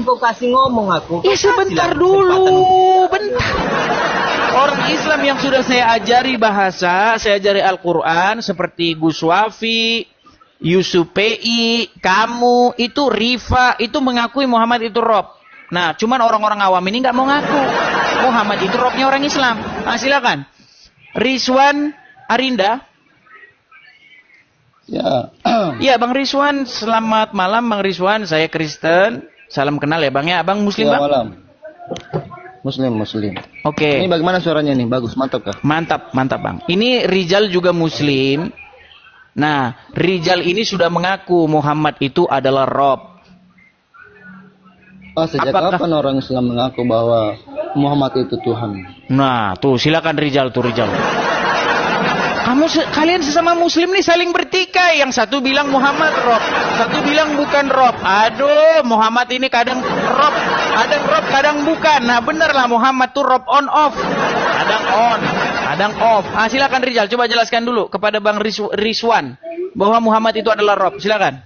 sebelum kau kasih ngomong aku. Ya sebentar dulu, bentar. Orang Islam yang sudah saya ajari bahasa, saya ajari Al-Quran seperti Gus Wafi, Yusuf PI, kamu, itu Rifa, itu mengakui Muhammad itu Rob. Nah, cuman orang-orang awam ini nggak mau ngaku. Muhammad itu Robnya orang Islam. Nah, silakan. Rizwan Arinda. Ya. Ya, Bang Rizwan, selamat malam Bang Rizwan. Saya Kristen. Salam kenal ya Bang ya. Bang Muslim Ya, Bang? malam. Muslim. Oke. Ini bagaimana suaranya nih? Bagus, mantap kah? Mantap Bang. Ini Rijal juga Muslim. Nah, Rijal ini sudah mengaku Muhammad itu adalah Rob. Sejak kapan orang Islam mengaku bahwa Muhammad itu Tuhan? Nah, tuh silakan Rijal. Kalian sesama Muslim nih saling bertikai. Yang satu bilang Muhammad Rob, satu bilang bukan Rob. Aduh, Muhammad ini kadang Rob, kadang bukan. Nah, bener lah Muhammad tuh Rob on off. Kadang on, kadang off. Silakan Rijal, coba jelaskan dulu kepada Bang Rizwan bahwa Muhammad itu adalah Rob. Silakan.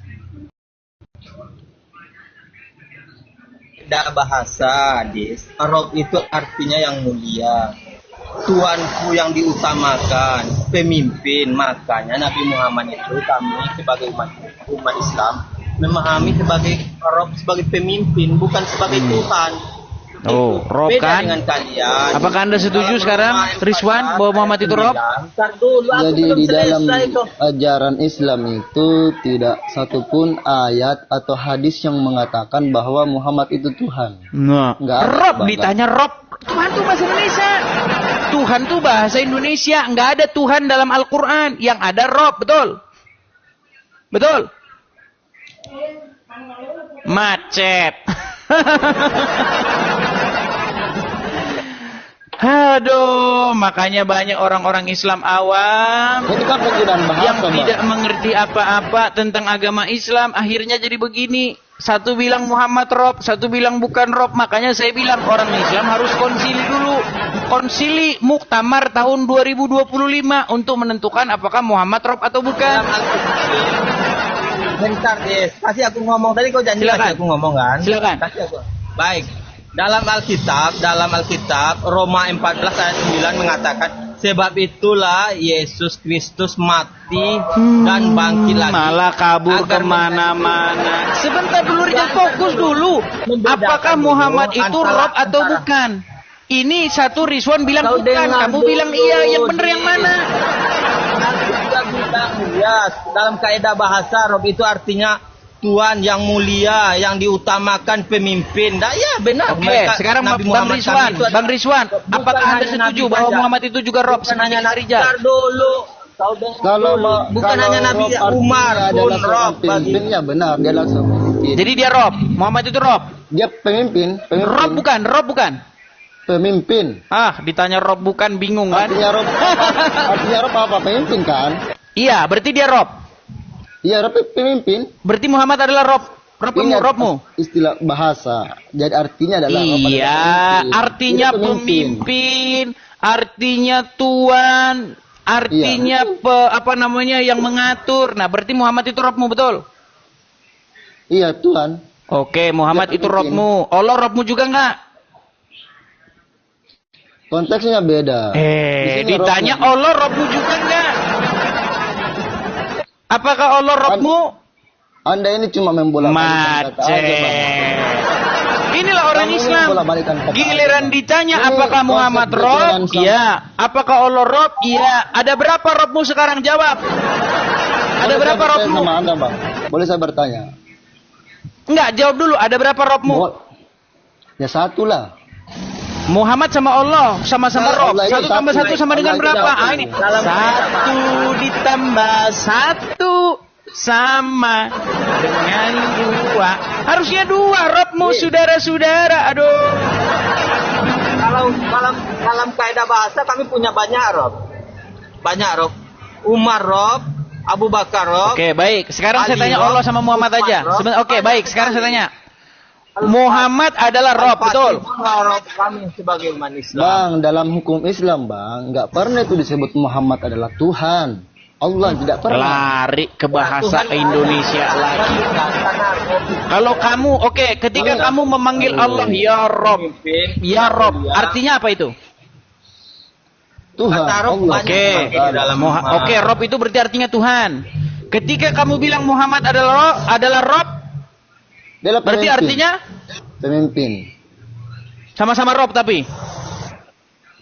Tidak bahasa, Dis. Rob itu artinya yang mulia. Tuanku yang diutamakan, pemimpin. Makanya Nabi Muhammad itu kami sebagai umat Islam memahami sebagai Rob, sebagai pemimpin, bukan sebagai Tuhan. Oh, Rob beda kan? Dengan kalian. Apakah Anda setuju sekarang, Rizwan, bahwa Muhammad itu Rob? Jadi di dalam ajaran Islam itu tidak satupun ayat atau hadis yang mengatakan bahwa Muhammad itu Tuhan. Nah, Rob bahkan. ditanya Rob. Tuhan tuh bahasa Indonesia. Tuhan tuh bahasa Indonesia. Nggak ada Tuhan dalam Al-Quran. Yang ada Rob, betul? Betul? Macet. Aduh, makanya banyak orang-orang Islam awam yang tidak mengerti apa-apa tentang agama Islam, akhirnya jadi begini. Satu bilang Muhammad Rob, satu bilang bukan Rob. Makanya saya bilang orang Islam harus konsili dulu. Konsili Muktamar tahun 2025 untuk menentukan apakah Muhammad Rob atau bukan. Bentar, Des. Kasih aku ngomong. Tadi kau janji kasih aku ngomong kan? Silakan. Kasih aku. Baik. Dalam Alkitab Roma 14 ayat 9 mengatakan, sebab itulah Yesus Kristus mati dan bangkit lagi. Malah kabur kemana-mana. Sebentar dulu, Rijal, fokus dulu. Apakah Muhammad itu Rob atau bukan? Ini satu Rizwan bilang bukan, kamu bilang iya. Yang benar yang mana? Ya, dalam kaidah bahasa Rob itu artinya Tuhan yang mulia, yang diutamakan pemimpin. Nah, ya benar. Oke, sekarang Bang Rizwan, apakah Anda setuju bahwa Muhammad itu juga Rob sebenarnya Rijal? Bukan hanya Nabi Umar pun Rob. Pemimpinnya benar, dia langsung pemimpin. Jadi dia Rob, Muhammad itu Rob. Dia pemimpin. Rob bukan. Pemimpin. Ditanya Rob bukan, bingung kan? Artinya Rob apa? Pemimpin kan? Iya, berarti dia Rob. Iya, Rob pemimpin. Berarti Muhammad adalah Rob. Robmu. Istilah bahasa. Jadi artinya adalah Rob. Iya, artinya pemimpin, artinya Tuhan, artinya yang mengatur. Nah, berarti Muhammad itu Robmu, betul? Iya, Tuhan. Oke, Muhammad itu Robmu. Allah Robmu juga enggak? Konteksnya beda. Ditanya Allah Robmu juga enggak? Apakah Allah Robmu? Anda ini cuma membolak-balikan kata aja, Bang. Inilah orang Islam. Giliran ditanya apakah Muhammad Rob? Iya. Apakah Allah Rob? Iya. Ada berapa Robmu sekarang? Jawab. Ada berapa Robmu? Sama Anda, Bang. Boleh saya bertanya? Enggak, jawab dulu. Ada berapa Robmu? Ya satu lah. Muhammad sama Allah sama-sama Rob. Satu tambah satu sama dengan berapa? Ini satu ditambah satu sama dengan dua. Harusnya dua Robmu, saudara-saudara. Aduh. Kalau dalam kaidah bahasa kami punya banyak Rob. Umar Rob, Abu Bakar Rob. Oke, baik. Sekarang saya tanya Allah sama Muhammad aja. Oke, baik. Sekarang saya tanya. Muhammad adalah Rob, betul? Rob kami sebagai umat Islam. Bang, dalam hukum Islam, Bang, nggak pernah itu disebut Muhammad adalah Tuhan. Allah tidak pernah. Lari ke bahasa Tuhan Indonesia ada. lagi. Karena Rob Kalau kamu, oke, ketika kamu memanggil Allah ya Rob, pemimpin, ya Rob, mulia. artinya apa itu? Tuhan Kata Rob Allah. banyak Oke, dipakai di dalam Oke, Rob itu berarti artinya Tuhan. Ketika kamu bilang Muhammad adalah Rob, Dia berarti pemimpin. artinya Pemimpin. sama-sama Rob tapi.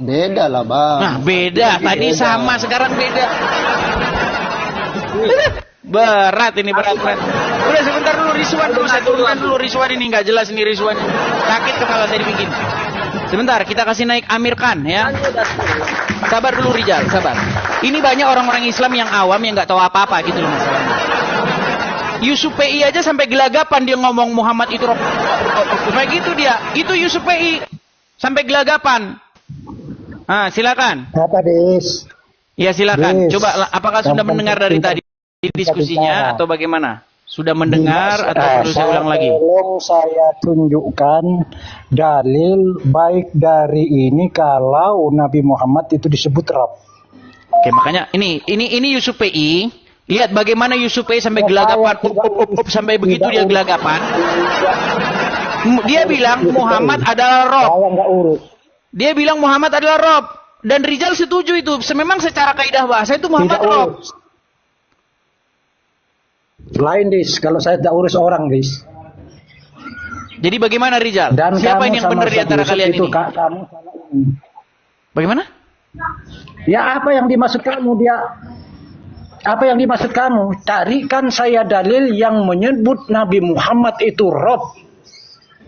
Beda lah bang. Nah, beda. Tadi Beda. sama, sekarang beda. Berat ini, berat. Udah sebentar dulu, Rizwan dulu, saya turunkan dulu Rizwan ini, nggak jelas ini Rizwan. Sakit kepala saya dibikin. Sebentar, kita kasih naik Amir Khan ya. Sabar dulu Rijal, sabar. Ini banyak orang-orang Islam yang awam yang nggak tahu apa-apa gitu loh masalahnya. Yusuf PI aja sampai gelagapan dia ngomong Muhammad itu Rob. Kayak gitu dia. Itu Yusuf PI sampai gelagapan. Ah, silakan. Apa Des? Ya silakan. Des. Coba apakah sudah mendengar dari tadi diskusinya atau bagaimana? Sudah mendengar atau perlu saya ulang lagi? Tolong saya tunjukkan dalil baik dari ini kalau Nabi Muhammad itu disebut Rabb. Oke, makanya ini Yusuf PI. Lihat bagaimana Yusuf PI sampai gelagapan, sampai begitu dia gelagapan. Dia bilang Muhammad adalah Rob. Saya nggak urus. Dia bilang Muhammad adalah Rob. Dan Rizal setuju itu. Memang secara kaidah bahasa itu Muhammad Tidak Rob. urus. Lain Dis, kalau saya tidak urus orang Dis. Jadi bagaimana Rizal? Dan Siapa kamu ini yang sama benar di Ustaz antara Yusuf kalian itu, ini? Kamu salah ini. Bagaimana? Ya apa yang dimaksud kamu dia? Apa yang dimaksud kamu? Carikan saya dalil yang menyebut Nabi Muhammad itu Rob.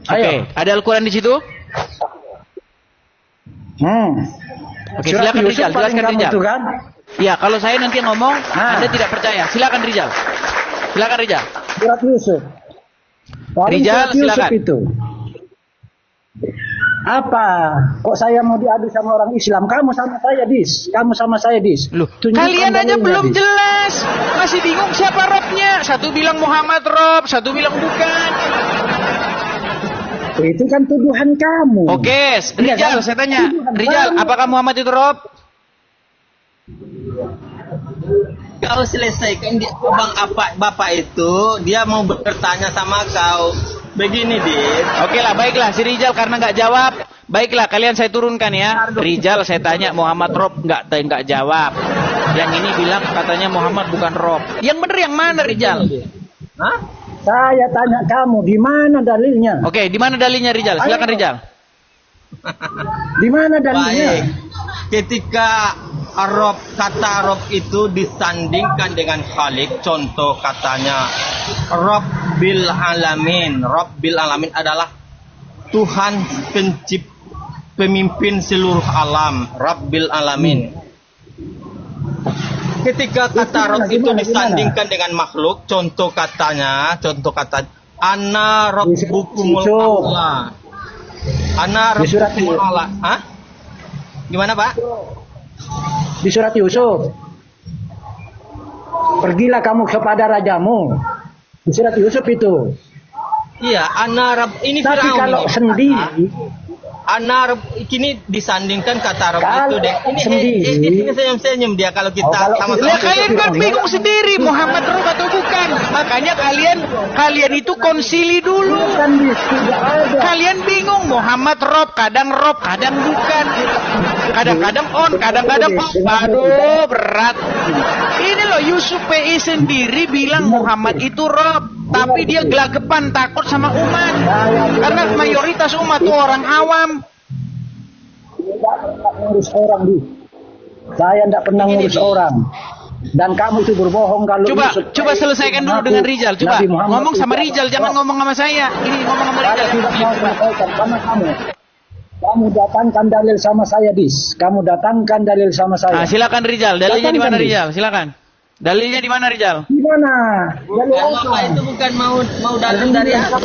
Oke, ada Al-Quran di situ? Oke, Surat silakan Yusuf Rizal, paling jelaskan kamu Rizal. itu kan? Ya, kalau saya nanti ngomong, Anda tidak percaya. Silakan Rizal. Silakan Rizal. Surat Yusuf. Paling Rizal, surat Yusuf silakan. itu. Apa? Kok saya mau diadu sama orang Islam? Kamu sama saya, Dis. Kamu sama saya, Dis. Loh, Tunjukkan kalian aja dalilnya, belum Dis. jelas. Masih bingung siapa Robnya. Satu bilang Muhammad Rob, satu bilang bukan. Itu kan tuduhan kamu. Oke, Iya, Rizal, kan? saya tanya. Tuduhan Rizal, kamu. apakah Muhammad itu Rob? Kau selesaikan dia, bapak itu dia mau bertanya sama kau. Begini Dit. Oke lah, baiklah. Si Rizal karena nggak jawab. Baiklah, kalian saya turunkan ya. Rizal saya tanya Muhammad Rob, nggak jawab. Yang ini bilang katanya Muhammad bukan Rob. Yang benar yang mana Rizal? Hah? Saya tanya kamu, di mana dalilnya? Oke, di mana dalilnya Rizal? Silakan Rizal. Di mana dalilnya? Baik. Ketika kata Rob itu disandingkan dengan Khalik, contoh katanya Rabbil Alamin. Rabbil Alamin adalah Tuhan pemimpin seluruh alam. Rabbil Alamin. Ketika kata Rob itu disandingkan dengan makhluk, contoh kata Ana Rabbukumul A'la. Ana Rabbukumul A'la. Hah? Gimana Pak? Di surat Yusuf. Pergilah kamu kepada rajamu. Di surat Yusuf itu. Iya, ini Tapi Firaun kalau ini. sendiri, Kini disandingkan kata Rob Kalau itu deh. sendiri. Ini senyum-senyum dia kalau kita kalau sama-sama. Lah kalian kan bingung sendiri Muhammad Rob atau bukan. Makanya kalian itu konsili dulu. kan tidak ada. Kalian bingung Muhammad Rob, kadang bukan. Kadang-kadang on, kadang-kadang off. Aduh, berat. Ini loh Yusuf PI sendiri bilang Muhammad itu Rob, tapi dia gelagapan takut sama umat. Karena mayoritas umat tuh orang awam. Tidak pernah ngurus orang, Di. Saya tidak pernah ngurus orang. Dan kamu itu berbohong kalau Coba selesaikan dulu dengan Rizal. Coba Nabi Muhammad ngomong sama itu Rizal, jangan Rob. ngomong sama saya. Ini ngomong sama Saya Rizal. tidak mau selesaikan karena kamu datangkan dalil sama saya, Dis. Kamu datangkan dalil sama saya. Nah, silakan Rizal. Dalilnya di mana Datangkan, Rizal? Silakan. Dalilnya di mana Rizal? Di mana? Dalil Bapak apa? itu bukan mau dalil dari aku.